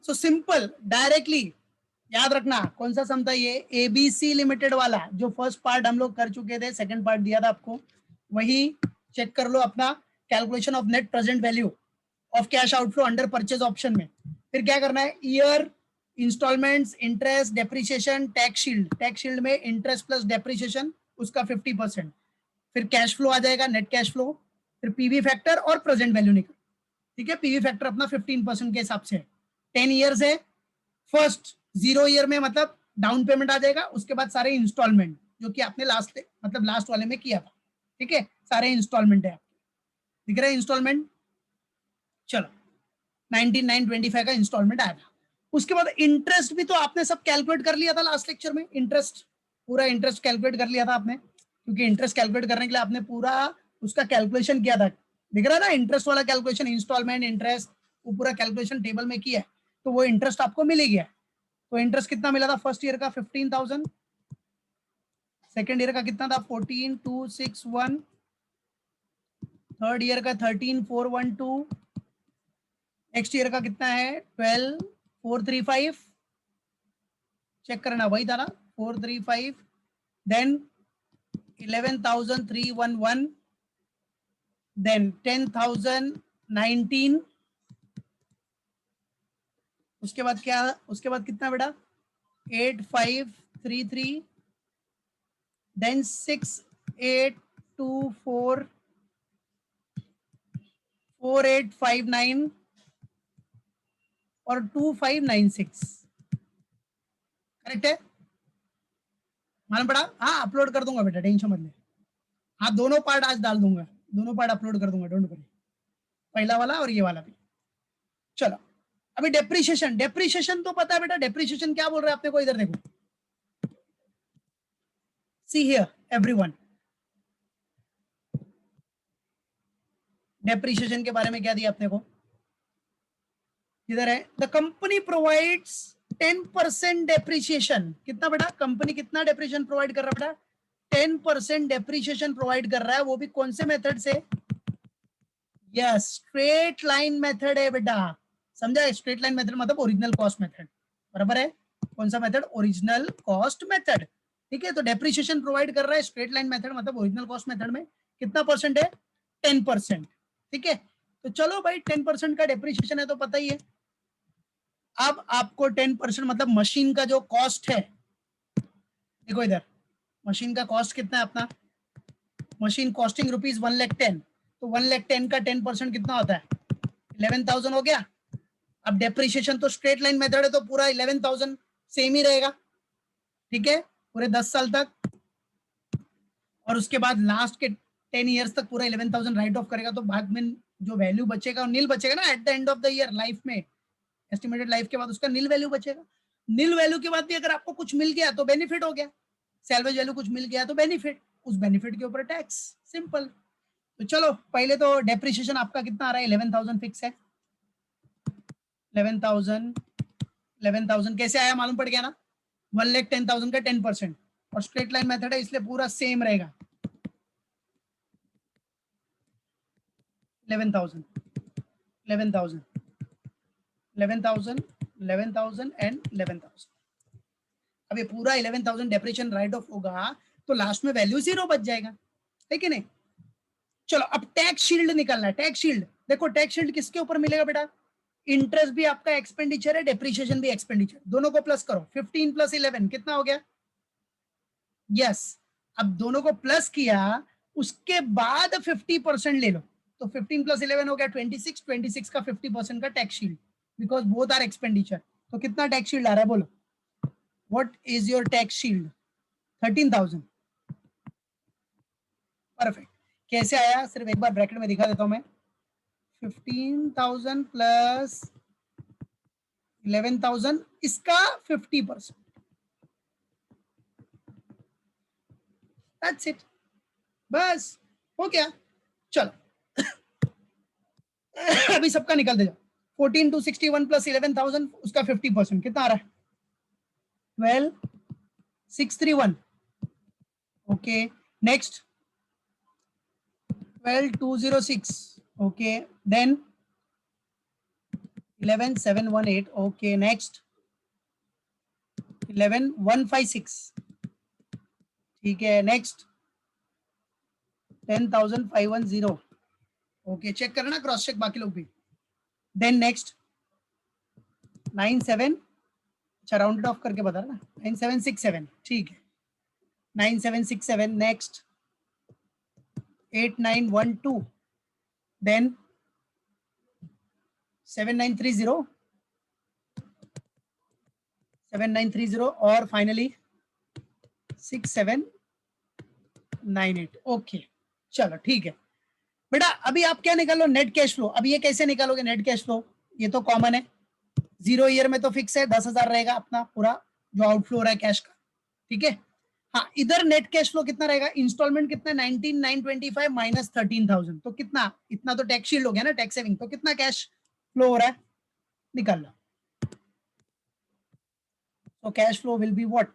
So simple directly याद रखना कौन सा सम था ये, एबीसी लिमिटेड वाला जो फर्स्ट पार्ट हम लोग कर चुके थे, सेकंड पार्ट दिया था आपको, वही चेक कर लो अपना calculation of net present value of cash outflow under purchase option में। फिर क्या करना है, year, instalments, interest, depreciation, tax shield, tax shield में इंटरेस्ट प्लस डेप्रिसिएशन उसका 50%, फिर कैश फ्लो आ जाएगा, नेट कैश फ्लो, फिर पीवी फैक्टर और प्रेजेंट वैल्यू निकल। ठीक है, पीवी फैक्टर अपना 15% के हिसाब से 10 ईयर्स है, फर्स्ट 0 ईयर में मतलब डाउन पेमेंट आ जाएगा, उसके बाद सारे इंस्टॉलमेंट जो कि आपने लास्ट मतलब लास्ट वाले में किया था। ठीक है, सारे इंस्टॉलमेंट है आपके, दिख रहा है इंस्टॉलमेंट। चलो 19,925 का इंस्टॉलमेंट आया था। उसके बाद इंटरेस्ट भी तो आपने सब कैलकुलेट कर लिया था लास्ट लेक्चर में, इंटरेस्ट पूरा इंटरेस्ट कैलकुलेट कर लिया था आपने, क्योंकि इंटरेस्ट कैलकुलेट करने के लिए आपने पूरा उसका कैलकुलेशन किया था, दिख रहा है ना, इंटरेस्ट वाला कैलकुलेशन, इंस्टॉलमेंट इंटरेस्ट, वो पूरा कैलकुलेशन टेबल में किया है, तो वो इंटरेस्ट आपको मिल गया। तो इंटरेस्ट कितना मिला था फर्स्ट ईयर का 15,000, सेकेंड ईयर का कितना था 14,261, थर्ड ईयर का 13,412, नेक्स्ट ईयर का कितना है 12,435, चेक करना वही था ना 435, देन 11,311, देन 10,019, उसके बाद क्या, उसके बाद कितना बेटा 8,533, देन 6,824, 4,859 और 2,596, करेक्ट है, मालूम पड़ा। हाँ अपलोड कर दूंगा बेटा, टेंशन मत ले, हाँ दोनों पार्ट आज डाल दूंगा, दोनों पार्ट अपलोड कर दूंगा, डोंट वरी, पहला वाला और ये वाला भी। चलो अभी डेप्रिसिएशन, डेप्रिसिएशन तो पता है बेटा, डेप्रिसिएशन क्या बोल रहे हैं आपने को, इधर देखो, सी हियर एवरीवन, डेप्रिसिएशन के बारे में क्या दिया आपने को, इधर है, द कंपनी प्रोवाइड्स 10% डेप्रिसिएशन, कितना बेटा, कंपनी कितना डेप्रिसिएशन प्रोवाइड कर रहा है बेटा, 10% डेप्रिसिएशन प्रोवाइड कर रहा है, वो भी कौन से मेथड से, यस स्ट्रेट लाइन मेथड है बेटा, समझा, स्ट्रेट लाइन मेथड मतलब ओरिजिनल कॉस्ट मेथड, बराबर है, कौन सा मेथड, ओरिजिनल कॉस्ट मेथड। ठीक है, तो डेप्रिसिएशन प्रोवाइड कर रहा है स्ट्रेट लाइन मेथड मतलब ओरिजिनल कॉस्ट मेथड में, कितना परसेंट है 10%। ठीक है, तो चलो भाई 10% का डेप्रिसिएशन है तो पता ही है। अब आपको 10% मतलब मशीन का जो कॉस्ट है, देखो इधर मशीन का कॉस्ट कितना है अपना, मशीन कॉस्टिंग रुपीज 1,10,000, तो 1,10,000 का 10% कितना होता है 11,000 हो गया। अब डेप्रिसिएशन तो स्ट्रेट लाइन मेथड है तो पूरा 11,000 सेम ही रहेगा, ठीक है, पूरे 10 साल तक, और उसके बाद लास्ट के 10 ईयर्स तक पूरा 11,000 राइट ऑफ करेगा, तो बाद में जो वैल्यू बचेगा वो नील बचेगा ना, eight the end of the year life में, एस्टिमेटेड लाइफ के बाद उसका नील वैल्यू बचेगा। नील वैल्यू के बाद भी अगर आपको कुछ मिल गया तो बेनिफिट हो गया, सैल्वेज वैल्यू कुछ मिल गया तो बेनिफिट, उस बेनिफिट के ऊपर टैक्स, सिंपल। तो चलो पहले तो डेप्रिसिएशन आपका कितना आ रहा है 11,000 फिक्स है, 11,000 कैसे आया मालूम पड़ गया ना, 1,10,000 का 10% और स्ट्रेट लाइन मेथड है इसलिए पूरा सेम रहेगा 11,000 11,000 11,000 11,000 एंड 11,000। अब ये पूरा 11,000 डेप्रिसिएशन राइट ऑफ होगा तो लास्ट में वैल्यू 0 बच जाएगा, है कि नहीं। चलो अब टैक्स शील्ड निकालना है, टैक्स शील्ड देखो, टैक्स शील्ड किसके ऊपर मिलेगा बेटा, इंटरेस्ट भी आपका एक्सपेंडिचर है, डेप्रिसिएशन भी एक्सपेंडिचर, दोनों को प्लस करो, 15 प्लस 11 कितना हो गया, यस, अब दोनों को प्लस किया उसके बाद 50% ले लो, तो 15 प्लस 11 हो गया 26, 26 का 50% का tax shield, because both are expenditure, तो कितना टैक्स शील्ड आ रहा है बोलो, what is your tax shield 13,000, perfect. कैसे आया सिर्फ एक बार ब्रैकेट में दिखा देता हूं मैं, 15,000 प्लस 11,000 इसका 50%, दैट्स इट, बस हो गया। चलो अभी सबका निकल देगा, 14,261 प्लस 11,000 उसका 50% कितना आ रहा है 12,631, okay, next 12,206, okay, then 11718. Okay next 11156. ठीक है नेक्स्ट 10510. ओके चेक करना, क्रॉस चेक बाकी लोग भी. देन नेक्स्ट 97, अच्छा राउंडेड ऑफ करके बता ना, 9767. ठीक है 9767. नेक्स्ट 8912. देन 7930 और फाइनली 6798. ओके चलो ठीक है बेटा. अभी आप क्या निकालो, नेट कैश फ्लो. अभी ये कैसे निकालोगे नेट कैश फ्लो, ये तो कॉमन है. 0 ईयर में तो फिक्स है 10,000 रहेगा अपना पूरा जो आउटफ्लो हो रहा है कैश का. ठीक है. हाँ इधर नेट कैश फ्लो कितना रहेगा, इंस्टॉलमेंट कितना 19,925 माइनस 13,000, तो कितना, इतना तो टैक्स शील्ड हो गया ना, टैक्स सेविंग. तो कितना कैश फ्लो हो रहा है निकाल लो. तो cash flow will be what,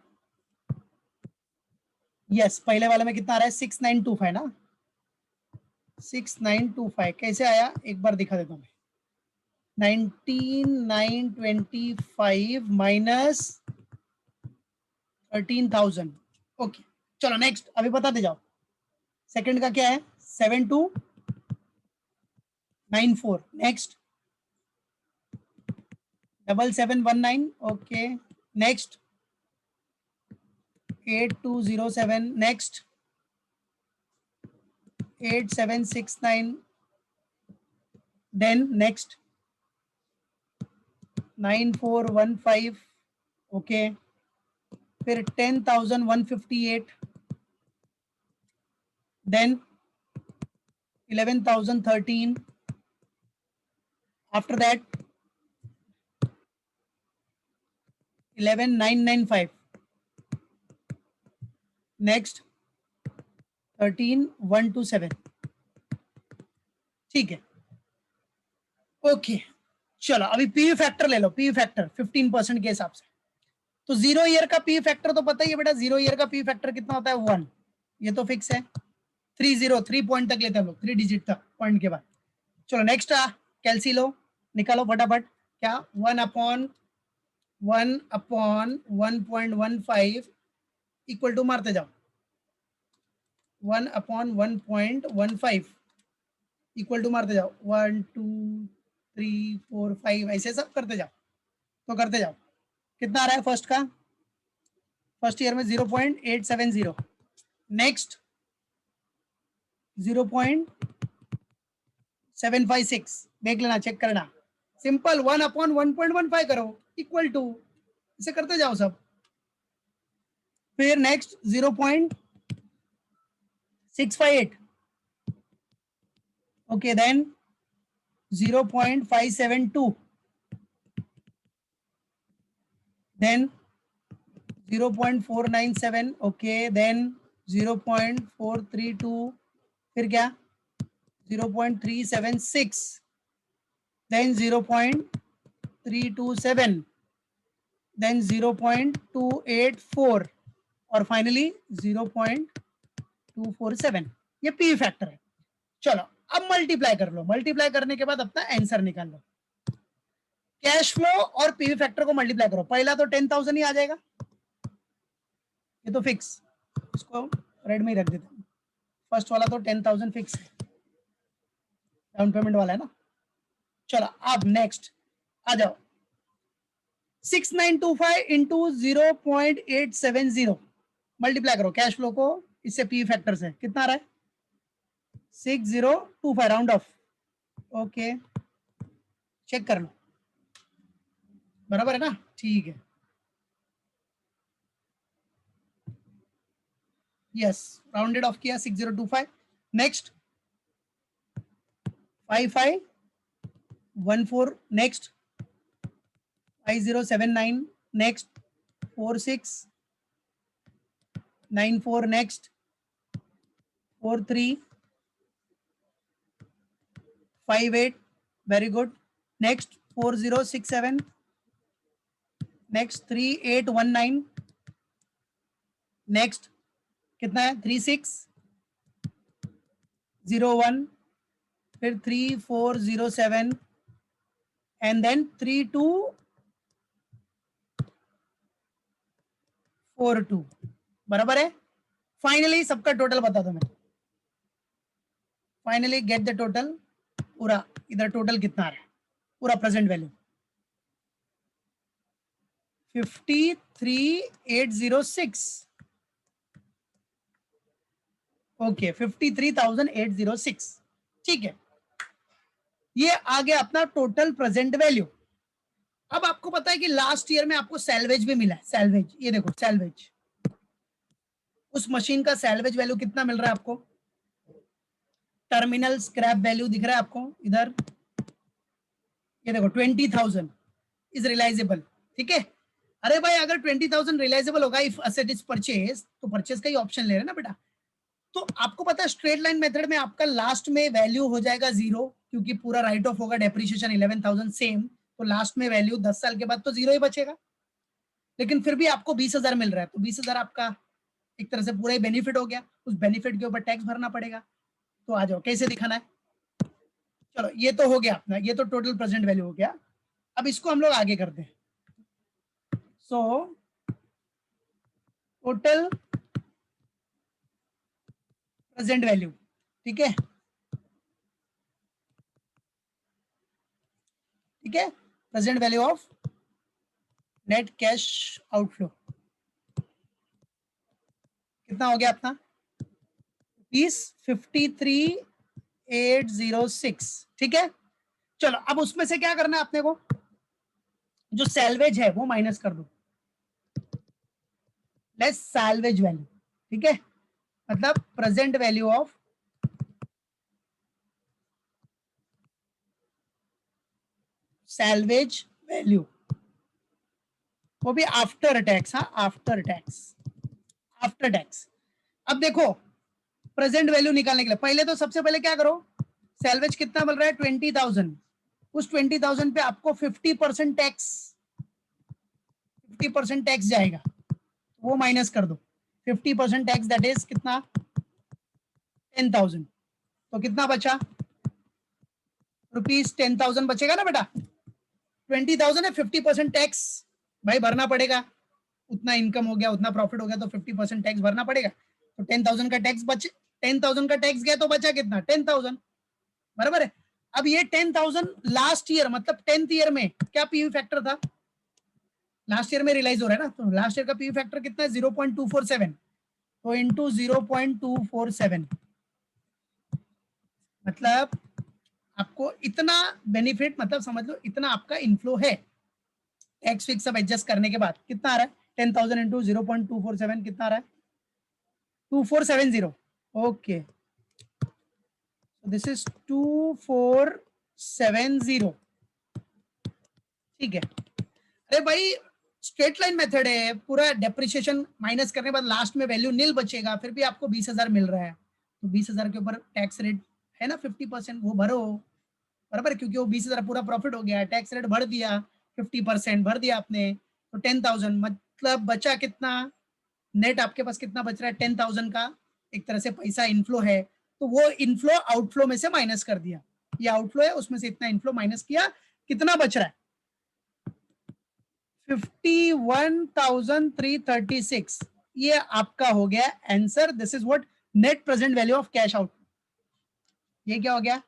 yes पहले वाले में कितना आ रहा है 6925 ना, 6925 कैसे आया एक बार दिखा देता हूँ. 19,925 माइनस 13,000. ओके चलो नेक्स्ट अभी बताते जाओ. सेकंड का क्या है 7294. Next 7719. Okay next 8207. Next 8769. Then next 9415. Okay फिर 10,158. देन 11,013. After that 11,995. नेक्स्ट 13,127. ठीक है ओके चलो अभी पीवी फैक्टर ले लो. पीवी फैक्टर 15% के हिसाब से. तो 0 ईयर का पीवी फैक्टर तो पता ही है बेटा, 0 ईयर का पीवी फैक्टर कितना होता है 1. ये तो फिक्स है. 3 पॉइंट तक लेते हैं हम लोग, 3 डिजिट तक पॉइंट के बाद. चलो नेक्स्ट कैलसी लो निकालो फटाफट. क्या 1/1.15 इक्वल टू मारते जाओ. 1/1.15 इक्वल टू मारते जाओ. 1 2 3 4 5 ऐसे सब करते जाओ. तो करते जाओ. कितना आ रहा है फर्स्ट का, फर्स्ट ईयर में 0.870. नेक्स्ट 0.756. देख लेना चेक करना. सिंपल 1/1.15 करो इक्वल टू, इसे करते जाओ सब. फिर next 0.658. Okay then 0.572. Then 0.497. Okay then 0.432. फिर क्या 0.376. देन 0.327. देन 0.284 और फाइनली 0.247. ये पी फैक्टर है. चलो अब मल्टीप्लाई कर लो. मल्टीप्लाई करने के बाद अपना आंसर निकाल लो. कैश फ्लो और पीवी फैक्टर को मल्टीप्लाई करो. पहला तो 10,000 ही आ जाएगा, ये तो फिक्स. इसको रेड में ही रख देता हूँ. फर्स्ट वाला तो 10,000 फिक्स है, डाउन पेमेंट वाला है ना. चलो अब नेक्स्ट आ जाओ. 6925 इंटू 0.870 मल्टीप्लाई करो कैश फ्लो को इससे पी फैक्टर से. कितना आ रहा है 6025 राउंड ऑफ. ओके चेक कर लो बराबर है ना. ठीक है यस राउंडेड ऑफ किया 6025. Next 5514. Next 5079. Next 4694. Next 4358. Very good. Next 4067. Next 3819. Next कितना है 3601. फिर 3407. एंड देन 3242 बराबर है। फाइनली सबका टोटल बता दो मैं, फाइनली गेट द टोटल, पूरा इधर टोटल कितना आ रहा है, पूरा प्रेजेंट वैल्यू 53,806। ओके 53,806, ठीक है। ये आ गया अपना टोटल प्रेजेंट वैल्यू। अब आपको पता है कि लास्ट ईयर में आपको सैलवेज भी मिला है, सैलवेज, ये देखो सैलवेज, उस मशीन का सैलवेज वैल्यू कितना मिल रहा है आपको, टर्मिनल स्क्रैप वैल्यू दिख रहा है आपको इधर, ये देखो 20,000 इज रियलाइजेबल, ठीक है। अरे भाई अगर 20,000 रियलाइजेबल होगा इफ असेट इज परचेज, तो परचेज का ही ऑप्शन ले रहे ना बेटा। तो आपको पता है स्ट्रेट लाइन मेथड में आपका लास्ट में वैल्यू हो जाएगा 0, क्योंकि पूरा राइट ऑफ होगा, डेप्रिसिएशन 11,000 सेम, तो लास्ट में वैल्यू 10 साल के बाद तो 0 ही बचेगा। लेकिन फिर भी आपको 20,000 मिल रहा है, तो 20,000 आपका एक तरह से पूरा ही बेनिफिट हो गया, उस बेनिफिट के ऊपर टैक्स भरना पड़ेगा। तो आ जाओ कैसे दिखाना है। चलो ये तो हो गया अपना, ये तो टोटल प्रेजेंट वैल्यू हो गया। अब इसको हम लोग आगे करते हैं। सो टोटल प्रेजेंट वैल्यू, ठीक है, ठीक है, present value of net cash outflow कितना हो गया अपना, 53,806, ठीक है। चलो अब उसमें से क्या करना है अपने को, जो सैलवेज है वो माइनस कर दो, लेस सैलवेज वैल्यू, ठीक है, मतलब present value of salvage value, वो भी आफ्टर टैक्स, हाँ आफ्टर टैक्स, आफ्टर टैक्स। अब देखो प्रेजेंट वैल्यू निकालने के लिए पहले तो सबसे पहले क्या करो, सैलवेज कितना मिल रहा है 20,000, उस 20,000 पे आपको 50% टैक्स, 50% टैक्स जाएगा, वो माइनस कर दो, 50% टैक्स दैट इज कितना 10,000, तो कितना बचा ₹10,000 बचेगा ना बेटा। 20,000 है, 50% टैक्स भाई भरना पड़ेगा, उतना इनकम हो गया, उतना प्रॉफिट हो गया, तो 50% टैक्स भरना पड़ेगा। तो 10,000 का टैक्स बचे, 10,000 का टैक्स गया तो बचा कितना 10,000, बराबर है। अब ये 10,000 लास्ट ईयर मतलब 10th ईयर में क्या पीवी फैक्टर था, लास्ट ईयर में रियलाइज हो रहा है ना, तो लास्ट ईयर का पीवी फैक्टर कितना है 0.247, तो इंटू 0.247, मतलब आपको इतना बेनिफिट, मतलब समझ लो इतना आपका इनफ्लो है, टैक्स फिक्स सब एडजस्ट करने के बाद कितना आ रहा है 10,000 इंटू 0.247 कितना आ रहा है 2470, ओके दिस इज 2470, ठीक है। अरे भाई स्ट्रेट लाइन मेथड है, पूरा डेप्रिसिएशन माइनस करने के बाद लास्ट में वैल्यू नील बचेगा, फिर भी आपको 20,000 मिल रहा है, तो 20,000 के ऊपर टैक्स रेट है ना 50%, वो भरो, बराबर, क्योंकि वो 20,000 पूरा प्रॉफिट हो गया, टैक्स रेट भर दिया, 50% भर दिया आपने, तो 10,000 मतलब बचा कितना, नेट आपके पास कितना बच रहा है 10,000 का, एक तरह से पैसा इनफ्लो है, तो वो इनफ्लो आउटफ्लो में से माइनस कर दिया, ये आउटफ्लो है उसमें से इतना इनफ्लो माइनस किया, कितना बच रहा है 51,336, ये आपका हो गया answer. This is what net present value of cash out, ये क्या हो गया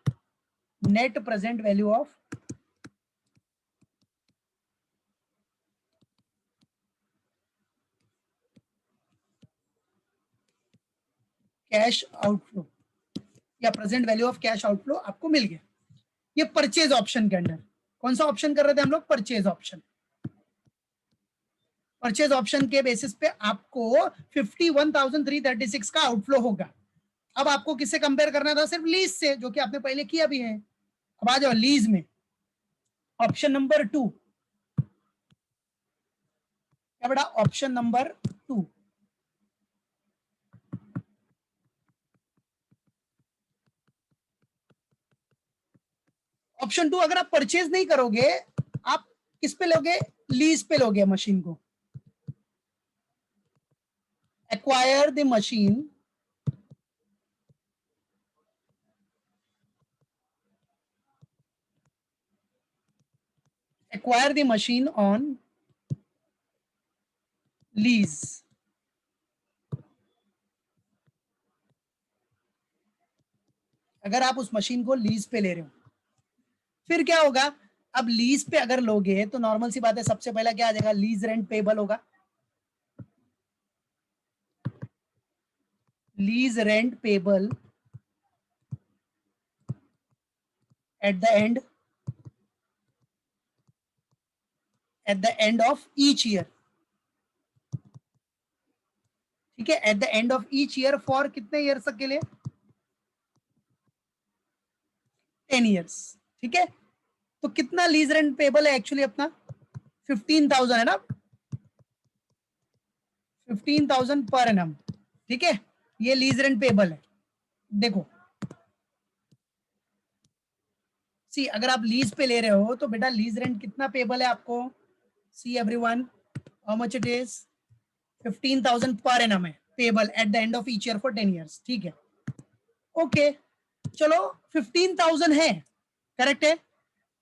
net present value of cash outflow, या present value of cash outflow आपको मिल गया। ये परचेज ऑप्शन के अंडर, कौन सा ऑप्शन कर रहे थे हम लोग, परचेज ऑप्शन। परचेज ऑप्शन के बेसिस पे आपको 51,336 का आउटफ्लो होगा। अब आपको किससे कंपेयर करना था, सिर्फ लीज से, जो कि आपने पहले किया भी है। अब आ जाओ लीज में, ऑप्शन नंबर 2, क्या बेटा ऑप्शन नंबर 2, ऑप्शन 2 अगर आप परचेज नहीं करोगे, आप किस पे लोगे, लीज पे लोगे मशीन को, acquire the machine acquire the machine on lease, अगर आप उस मशीन को लीज पे ले रहे हो, फिर क्या होगा? अब लीज पे अगर लोगे तो नॉर्मल सी बात है, सबसे पहला क्या आ जाएगा? लीज रेंट पेबल होगा, lease rent payable at the and, eight the end of each year, ठीक है, eight the end of each year for कितने ईयर्स तक के लिए? 10 ईयर्स, ठीक है। तो कितना लीज रेंट पेबल है एक्चुअली अपना? 15,000 है ना, 15,000 पर एनम, ठीक है, ये लीज रेंट पेबल है। देखो सी, अगर आप लीज पे ले रहे हो तो बेटा लीज रेंट कितना पेबल है आपको? See everyone, how much it is? 15,000 per annum है payable at the end of each year for 10 years, ठीक है। ओके, चलो 15,000 है, करेक्ट है।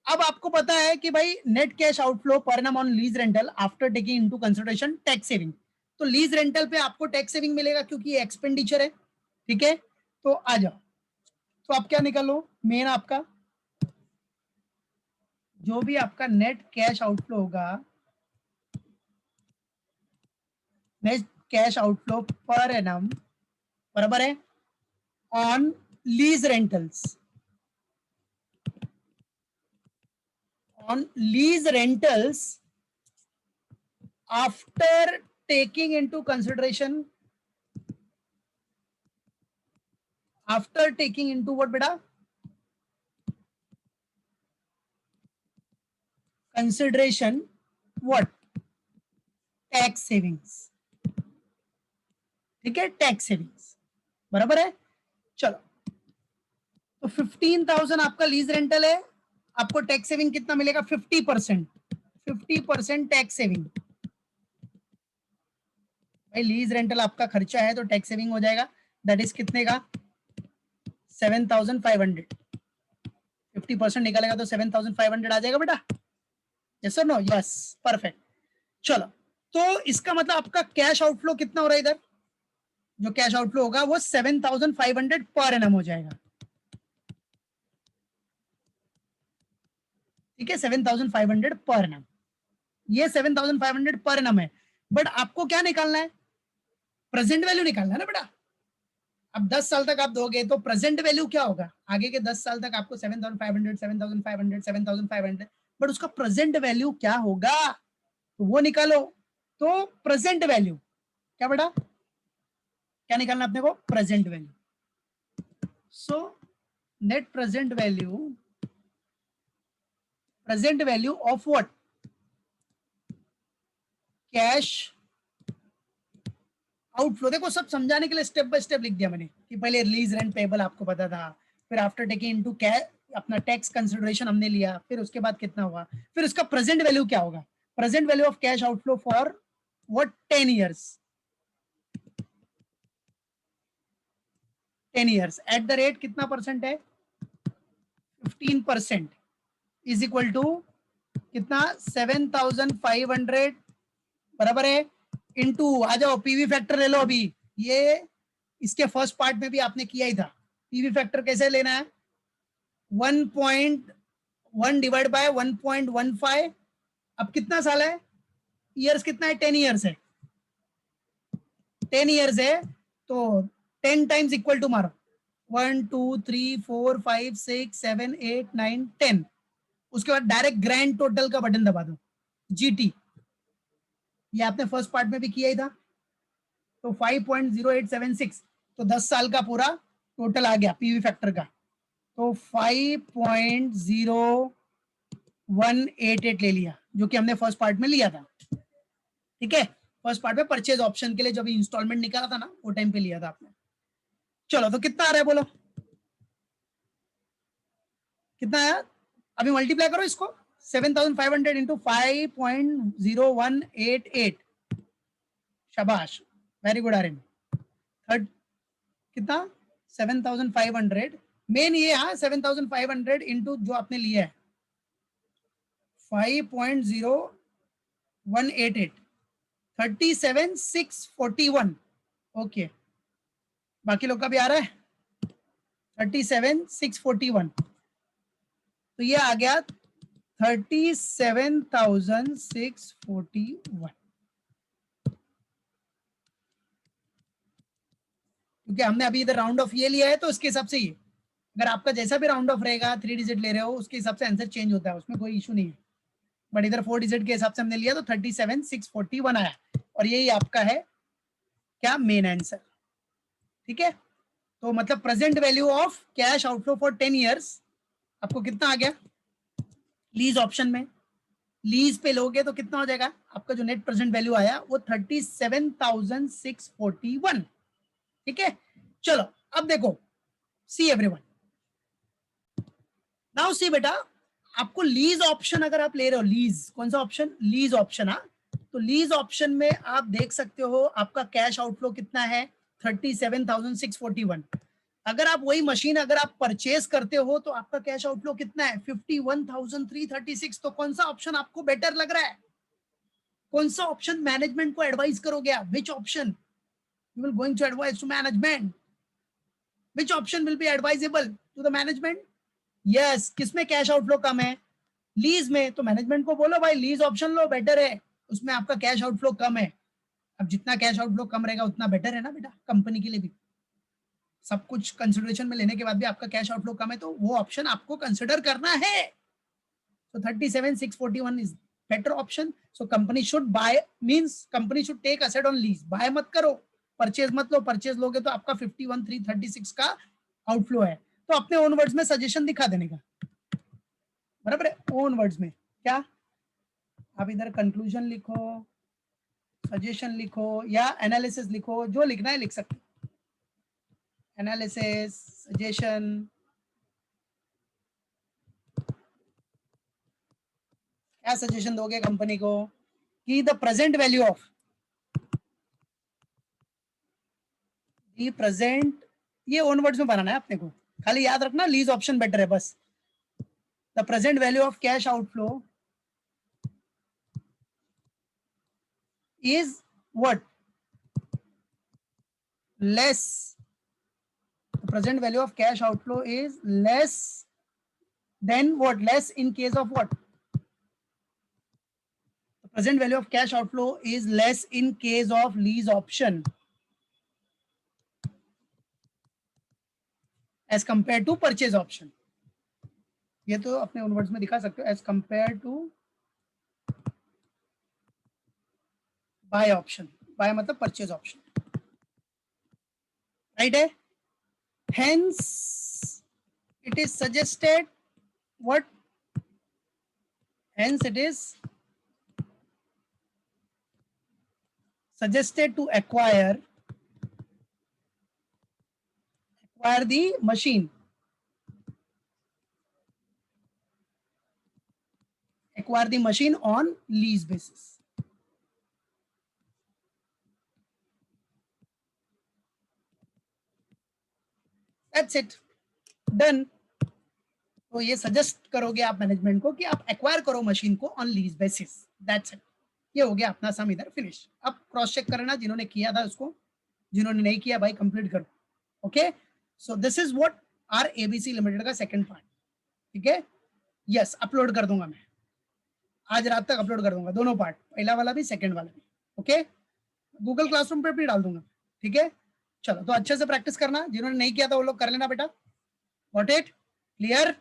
अब आपको पता है कि भाई net cash outflow per annum on lease rental after taking into consideration tax saving, तो लीज रेंटल पे आपको टैक्स सेविंग मिलेगा क्योंकि ये एक्सपेंडिचर है, ठीक है। तो आ जाओ, तो आप क्या निकालो? मेन आपका जो भी आपका नेट कैश आउटफ्लो होगा, net cash outflow per annum बराबर है on lease rentals, on lease rentals after taking into consideration, after taking into what beta? Consideration what? Tax savings, ठीक है, टैक्स सेविंग्स बराबर है। चलो, तो 15,000 आपका लीज रेंटल है, आपको टैक्स सेविंग कितना मिलेगा? 50%, 50% टैक्स सेविंग। भाई लीज रेंटल आपका खर्चा है तो टैक्स सेविंग हो जाएगा, दैट इज कितने का? 7,500, 50% निकालेगा तो 7,500 आ जाएगा बेटा, यस और नो? Yes, perfect. चलो, तो इसका मतलब आपका कैश आउटफ्लो कितना हो रहा है इधर? जो कैश आउटफ्लो होगा वो 7,500 पर एनम हो जाएगा, ठीक है, 7,500 पर एनम, ये 7,500 पर एनम है। बट आपको क्या निकालना है? प्रेजेंट वैल्यू निकालना है ना बेटा। अब 10 साल तक आप दोगे तो प्रेजेंट वैल्यू क्या होगा? आगे के 10 साल तक आपको 7,500, 7,500, 7,500, बट उसका प्रेजेंट वैल्यू क्या होगा? तो वो निकालो। तो प्रेजेंट वैल्यू क्या बेटा? क्या निकालना अपने को? Present value. So net present value of what? Cash outflow. देखो सब समझाने के लिए स्टेप बाय स्टेप लिख दिया मैंने कि पहले रिलीज रेंट पेबल आपको पता था, फिर आफ्टर टेकिंग इनटू कैश अपना टैक्स कंसिडरेशन हमने लिया, फिर उसके बाद कितना हुआ, फिर उसका प्रेजेंट वैल्यू क्या होगा? Present value of cash outflow for what? 10 years, 10 years at the rate कितना परसेंट है? 15% इज इक्वल टू कितना? 7,500 बराबर है इनटू, आ जाओ पीवी फैक्टर ले लो अभी, ये इसके फर्स्ट पार्ट में भी आपने किया ही था। पीवी फैक्टर कैसे लेना है? 1.1 डिवाइड बाय 1.15। अब कितना साल है? ईयर्स कितना है? 10 ईयर्स है, 10 ईयर्स है, तो 10 टाइम्स इक्वल टू मारो, 1 2 3 4 5 6 7 8 9 10। उसके बाद डायरेक्ट ग्रैंड टोटल का बटन दबा दो, जीटी, ये आपने फर्स्ट पार्ट में भी किया ही था। तो 5.0876, तो 10 साल का पूरा टोटल आ गया पीवी फैक्टर का, तो 5.0188 ले लिया, जो कि हमने फर्स्ट पार्ट में लिया था, ठीक है। फर्स्ट पार्ट में परचेज ऑप्शन के लिए जब इंस्टॉलमेंट निकाला था ना, वो टाइम पे लिया था आपने। चलो, तो कितना आ रहा है बोलो? कितना आया? अभी मल्टीप्लाई करो इसको, 7,500 इंटू 5.0188, शाबाश, वेरी गुड आर्यन। थर्ड कितना? 7,500 मेन ये, हाँ 7,500 इंटू जो आपने लिया है 5.0188, 37,641. ओके, बाकी लोग का भी आ रहा है 37,641, तो ये आ गया 37,641, क्योंकि हमने अभी इधर राउंड ऑफ ये लिया है तो उसके हिसाब से ये, अगर आपका जैसा भी राउंड ऑफ रहेगा 3 डिजिट ले रहे हो उसके हिसाब से आंसर चेंज होता है, उसमें कोई इशू नहीं है, बट इधर 4 डिजिट के हिसाब से हमने लिया तो 37,641 आया, और यही आपका है क्या मेन आंसर। ठीक है, तो मतलब present value of cash outflow for 10 years आपको कितना आ गया, लीज ऑप्शन में लीज पे लोगे तो कितना हो जाएगा, आपका जो नेट प्रेजेंट वैल्यू आया वो 37,641। ठीक है, चलो अब देखो, सी एवरीवन, नाउ सी बेटा, आपको लीज ऑप्शन अगर आप ले रहे हो, लीज कौन सा ऑप्शन, लीज ऑप्शन, हाँ, तो लीज ऑप्शन में आप देख सकते हो आपका कैश आउटफ्लो कितना है 37,641। अगर आप वही मशीन अगर आप परचेज करते हो तो आपका कैश आउटफ्लो कितना है 51,336। तो कौन सा ऑप्शन आपको बेटर लग रहा है, कौन सा ऑप्शन मैनेजमेंट को एडवाइस करोगे आप, which option you will going to advice to management, which option will be advisable to the management. Yes, किसमें कैश आउटफ्लो कम है, लीज में, तो मैनेजमेंट को बोलो भाई लीज ऑप्शन लो, बेटर है, उसमें आपका कैश आउटफ्लो कम है। अब जितना कैश आउटफ्लो कम रहेगा उतना बेटर है ना बेटा, कंपनी के लिए भी, सब कुछ कंसिडरेशन में लेने के बाद भी आपका कैश आउटफ्लो कम है तो वो ऑप्शन आपको कंसिडर करना है। तो 37,641 is better option, so company should buy, means company should take asset on lease, buy मत करो, परचेज मत लो, परचेज लोगे तो आपका 51,336 का आउटफ्लो है, तो अपने ओन वर्ड्स में सजेशन दिखा देने का, बराबर है, ओन वर्ड्स में क्या, आप इधर कंक्लूजन लिखो, सजेशन लिखो या एनालिसिस लिखो, जो लिखना है लिख सकते, एनालिसिस, सजेशन, क्या सजेशन दोगे कंपनी को कि the present value of the present, ये ओन वर्ड्स में बनाना है अपने को, खाली याद रखना लीज ऑप्शन बेटर है बस। The present value of cash outflow is what, less, the present value of cash outflow is less than what, less in case of what, the present value of cash outflow is less in case of lease option as compared to purchase option। ये तो अपने own words में दिखा सकते हो, as compared to buy option, buy मतलब purchase option, right है, hence it is suggested what, hence it is suggested to acquire the machine, acquire the machine on lease basis। That's it, done। तो ये suggest करोगे आप management को कि आप acquire करो मशीन को on lease basis, that's it, ये हो गया अपना सम इधर फिनिश। अब क्रॉस चेक करना जिन्होंने किया था उसको, जिन्होंने नहीं किया भाई कंप्लीट करो। Okay, so this is what are ABC limited का सेकंड पार्ट। ठीक है, यस, अपलोड कर दूंगा मैं, आज रात तक अपलोड कर दूंगा दोनों पार्ट, पहला वाला भी सेकंड वाला भी। ओके, गूगल क्लासरूम पे भी डाल दूंगा। ठीक है, चलो तो अच्छे से प्रैक्टिस करना, जिन्होंने नहीं किया था वो लोग कर लेना बेटा। Got it, clear.